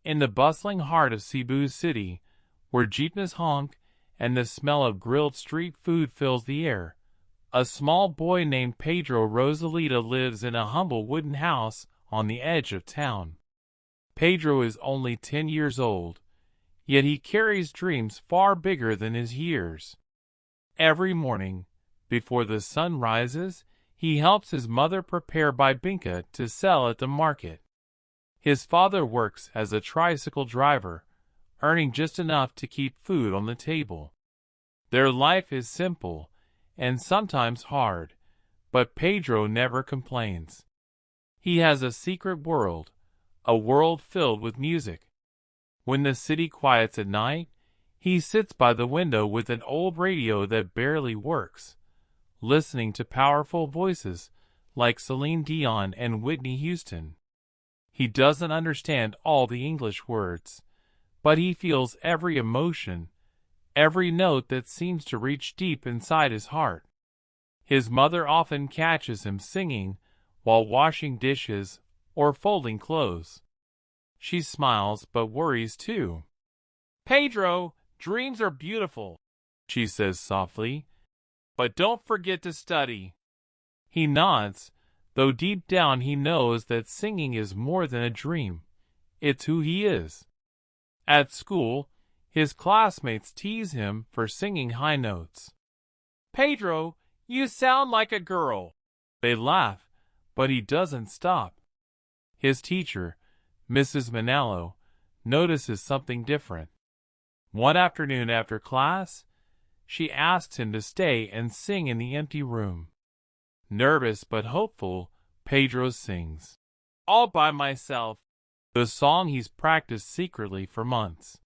In the bustling heart of Cebu City, where jeepneys honk and the smell of grilled street food fills the air, a small boy named Pedro Rosalita lives in a humble wooden house on the edge of town. Pedro is only 10 years old, yet he carries dreams far bigger than his years. Every morning, before the sun rises, he helps his mother prepare bibingka to sell at the market. His father works as a tricycle driver, earning just enough to keep food on the table. Their life is simple and sometimes hard, but Pedro never complains. He has a secret world, a world filled with music. When the city quiets at night, he sits by the window with an old radio that barely works, listening to powerful voices like Celine Dion and Whitney Houston. He doesn't understand all the English words, but he feels every emotion, every note that seems to reach deep inside his heart. His mother often catches him singing while washing dishes or folding clothes. She smiles but worries too. "Pedro, dreams are beautiful," she says softly, "but don't forget to study." He nods, though deep down he knows that singing is more than a dream. It's who he is. At school, his classmates tease him for singing high notes. "Pedro, you sound like a girl." They laugh, but he doesn't stop. His teacher, Mrs. Manalo, notices something different. One afternoon after class, she asks him to stay and sing in the empty room. Nervous but hopeful, Pedro sings, "All by myself," the song he's practiced secretly for months.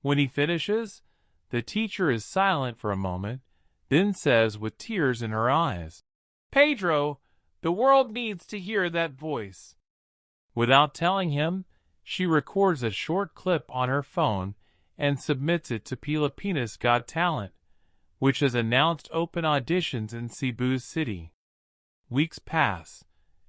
When he finishes, the teacher is silent for a moment, then says with tears in her eyes, "Pedro, the world needs to hear that voice." Without telling him, she records a short clip on her phone and submits it to Filipino's Got Talent, which has announced open auditions in Cebu City. Weeks pass,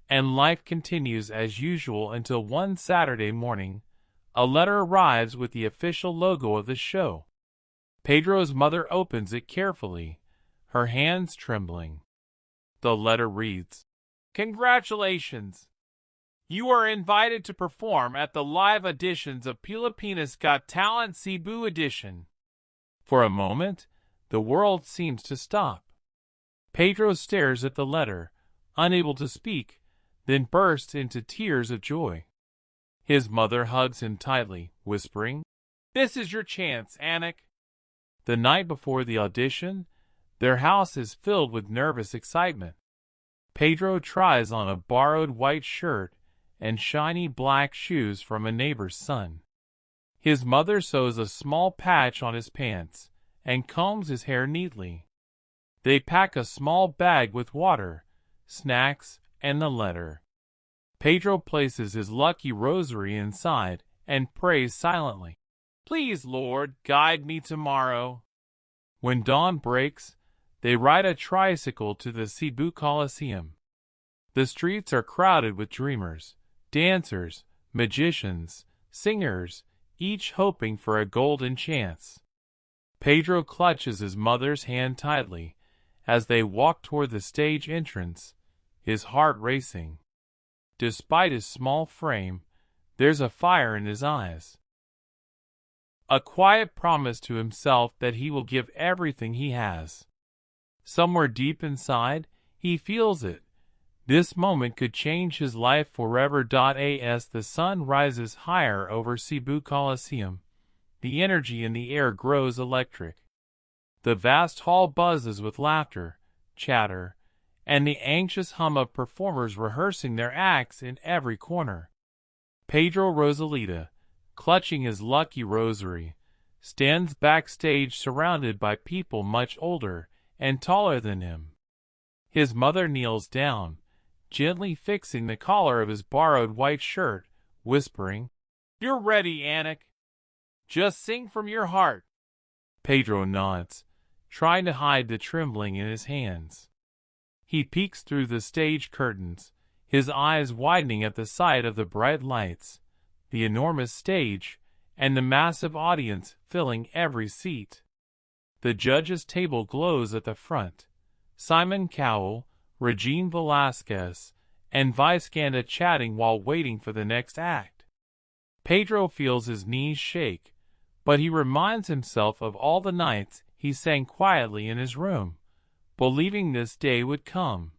and life continues as usual until one Saturday morning, a letter arrives with the official logo of the show. Pedro's mother opens it carefully, her hands trembling. The letter reads, "Congratulations! You are invited to perform at the live auditions of Filipino's Got Talent Cebu Edition." For a moment, the world seems to stop. Pedro stares at the letter, unable to speak, then bursts into tears of joy. His mother hugs him tightly, whispering, "This is your chance, Anik." The night before the audition, their house is filled with nervous excitement. Pedro tries on a borrowed white shirt and shiny black shoes from a neighbor's son. His mother sews a small patch on his pants and combs his hair neatly. They pack a small bag with water, snacks, and the letter. Pedro places his lucky rosary inside and prays silently. "Please, Lord, guide me tomorrow." When dawn breaks, they ride a tricycle to the Cebu Coliseum. The streets are crowded with dreamers, dancers, magicians, singers, each hoping for a golden chance. Pedro clutches his mother's hand tightly as they walk toward the stage entrance, his heart racing. Despite his small frame, there's a fire in his eyes. A quiet promise to himself that he will give everything he has. Somewhere deep inside, he feels it. This moment could change his life forever. As the sun rises higher over Cebu Coliseum, the energy in the air grows electric. The vast hall buzzes with laughter, chatter, and the anxious hum of performers rehearsing their acts in every corner. Pedro Rosalita, clutching his lucky rosary, stands backstage surrounded by people much older and taller than him. His mother kneels down, gently fixing the collar of his borrowed white shirt, whispering, "You're ready, Anik. Just sing from your heart." Pedro nods, trying to hide the trembling in his hands. He peeks through the stage curtains, his eyes widening at the sight of the bright lights, the enormous stage, and the massive audience filling every seat. The judges' table glows at the front. Simon Cowell, Regine Velasquez, and Vice Ganda chatting while waiting for the next act. Pedro feels his knees shake, but he reminds himself of all the nights he sang quietly in his room, believing this day would come.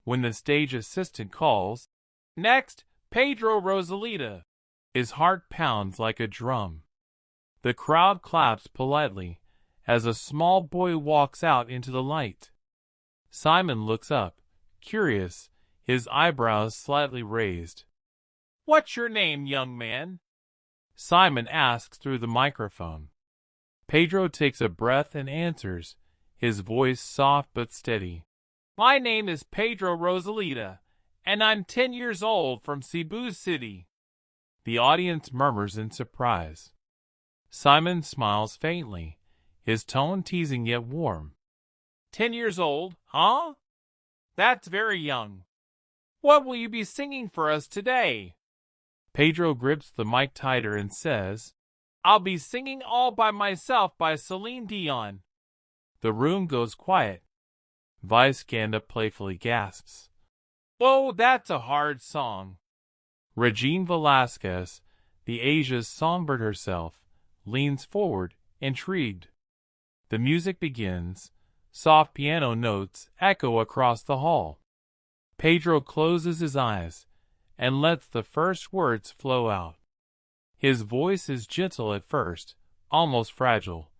When the stage assistant calls, "Next, Pedro Rosalita," his heart pounds like a drum. The crowd claps politely as a small boy walks out into the light. Simon looks up, curious, his eyebrows slightly raised. "What's your name, young man?" Simon asks through the microphone. Pedro takes a breath and answers, his voice soft but steady. "My name is Pedro Rosalita, and I'm 10 years old from Cebu City." The audience murmurs in surprise. Simon smiles faintly, his tone teasing yet warm. 10 years old, huh? That's very young. What will you be singing for us today? Pedro grips the mic tighter and says, "I'll be singing All by Myself by Celine Dion." The room goes quiet. Vice Ganda playfully gasps, "Whoa, that's a hard song." Regine Velasquez, the Asia's songbird herself, leans forward, intrigued. The music begins. Soft piano notes echo across the hall. Pedro closes his eyes and lets the first words flow out. His voice is gentle at first, almost fragile,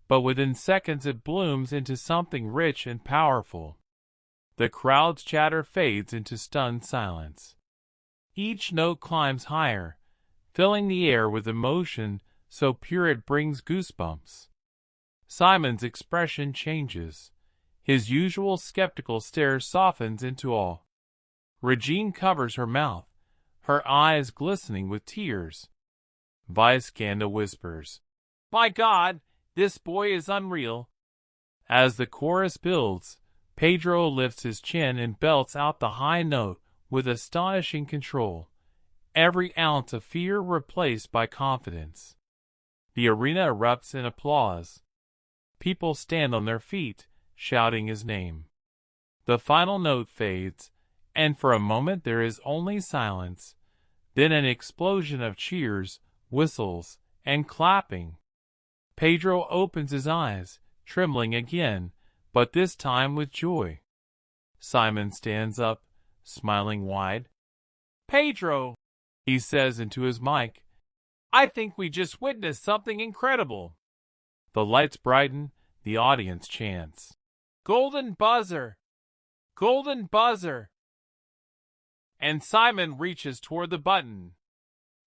but within seconds it blooms into something rich and powerful. The crowd's chatter fades into stunned silence. Each note climbs higher, filling the air with emotion so pure it brings goosebumps. Simon's expression changes. His usual skeptical stare softens into awe. Regine covers her mouth, her eyes glistening with tears. Vice Ganda whispers, "My God, this boy is unreal." As the chorus builds, Pedro lifts his chin and belts out the high note with astonishing control, every ounce of fear replaced by confidence. The arena erupts in applause. People stand on their feet, shouting his name. The final note fades, and for a moment there is only silence, then an explosion of cheers, whistles, and clapping. Pedro opens his eyes, trembling again, but this time with joy. Simon stands up, smiling wide. "Pedro," he says into his mic, "I think we just witnessed something incredible." The lights brighten, the audience chants, "Golden buzzer! Golden buzzer!" And Simon reaches toward the button.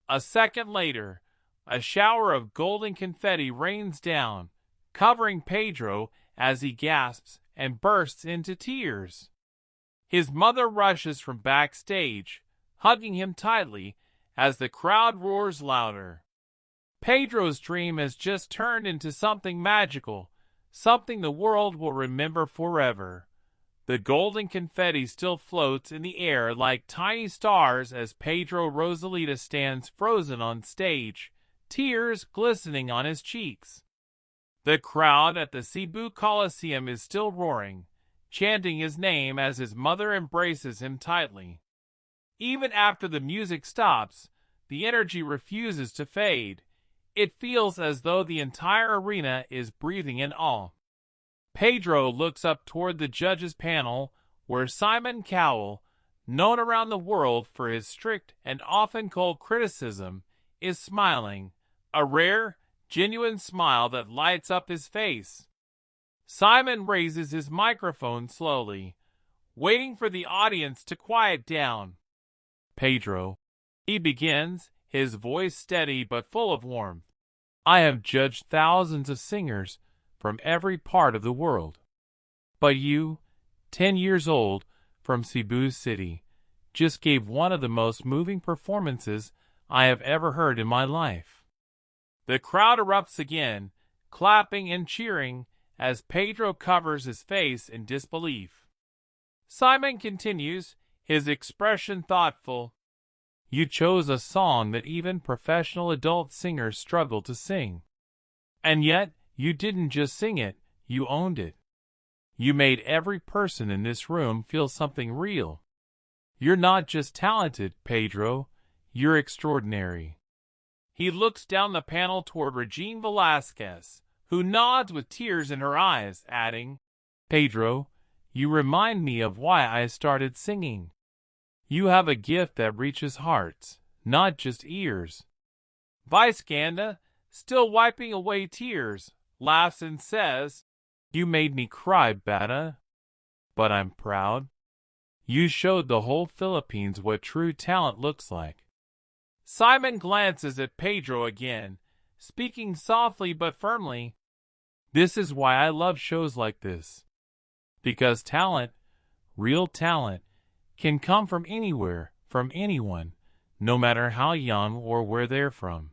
A second later, a shower of golden confetti rains down, covering Pedro as he gasps and bursts into tears. His mother rushes from backstage, hugging him tightly as the crowd roars louder. Pedro's dream has just turned into something magical, something the world will remember forever. The golden confetti still floats in the air like tiny stars as Pedro Rosalita stands frozen on stage, tears glistening on his cheeks. The crowd at the Cebu Coliseum is still roaring, chanting his name as his mother embraces him tightly. Even after the music stops, the energy refuses to fade. It feels as though the entire arena is breathing in awe. Pedro looks up toward the judges' panel, where Simon Cowell, known around the world for his strict and often cold criticism, is smiling, a rare, genuine smile that lights up his face. Simon raises his microphone slowly, waiting for the audience to quiet down. "Pedro," he begins, his voice steady but full of warmth, "I have judged thousands of singers from every part of the world. But you, 10 years old, from Cebu City, just gave one of the most moving performances I have ever heard in my life." The crowd erupts again, clapping and cheering as Pedro covers his face in disbelief. Simon continues, his expression thoughtful. You chose a song that even professional adult singers struggle to sing. And yet, you didn't just sing it, you owned it. You made every person in this room feel something real. You're not just talented, Pedro, you're extraordinary. He looks down the panel toward Regine Velasquez, who nods with tears in her eyes, adding, Pedro, you remind me of why I started singing. You have a gift that reaches hearts, not just ears. Vice Ganda, still wiping away tears, laughs and says, You made me cry, Bata. But I'm proud. You showed the whole Philippines what true talent looks like. Simon glances at Pedro again, speaking softly but firmly. This is why I love shows like this. Because talent, real talent, can come from anywhere, from anyone, no matter how young or where they're from.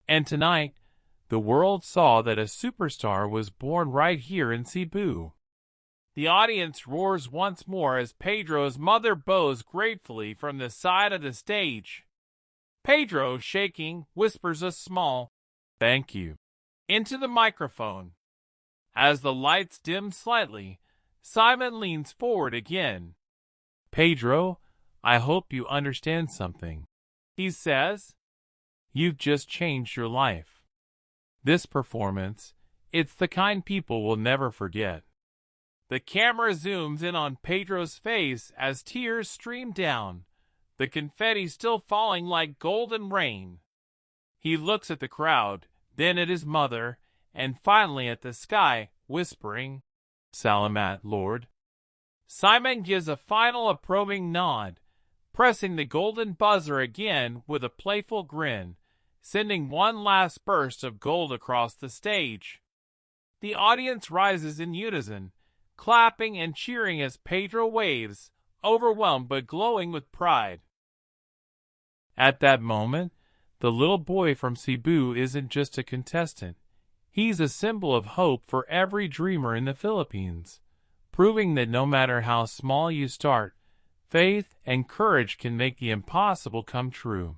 And tonight, the world saw that a superstar was born right here in Cebu. The audience roars once more as Pedro's mother bows gratefully from the side of the stage. Pedro, shaking, whispers a small, "Thank you," into the microphone. As the lights dim slightly, Simon leans forward again. Pedro, I hope you understand something, he says. You've just changed your life. This performance, it's the kind people will never forget. The camera zooms in on Pedro's face as tears stream down, the confetti still falling like golden rain. He looks at the crowd, then at his mother, and finally at the sky, whispering, Salamat, Lord. Simon gives a final approving nod, pressing the golden buzzer again with a playful grin, sending one last burst of gold across the stage. The audience rises in unison, clapping and cheering as Pedro waves, overwhelmed but glowing with pride. At that moment, the little boy from Cebu isn't just a contestant. He's a symbol of hope for every dreamer in the Philippines, proving that no matter how small you start, faith and courage can make the impossible come true.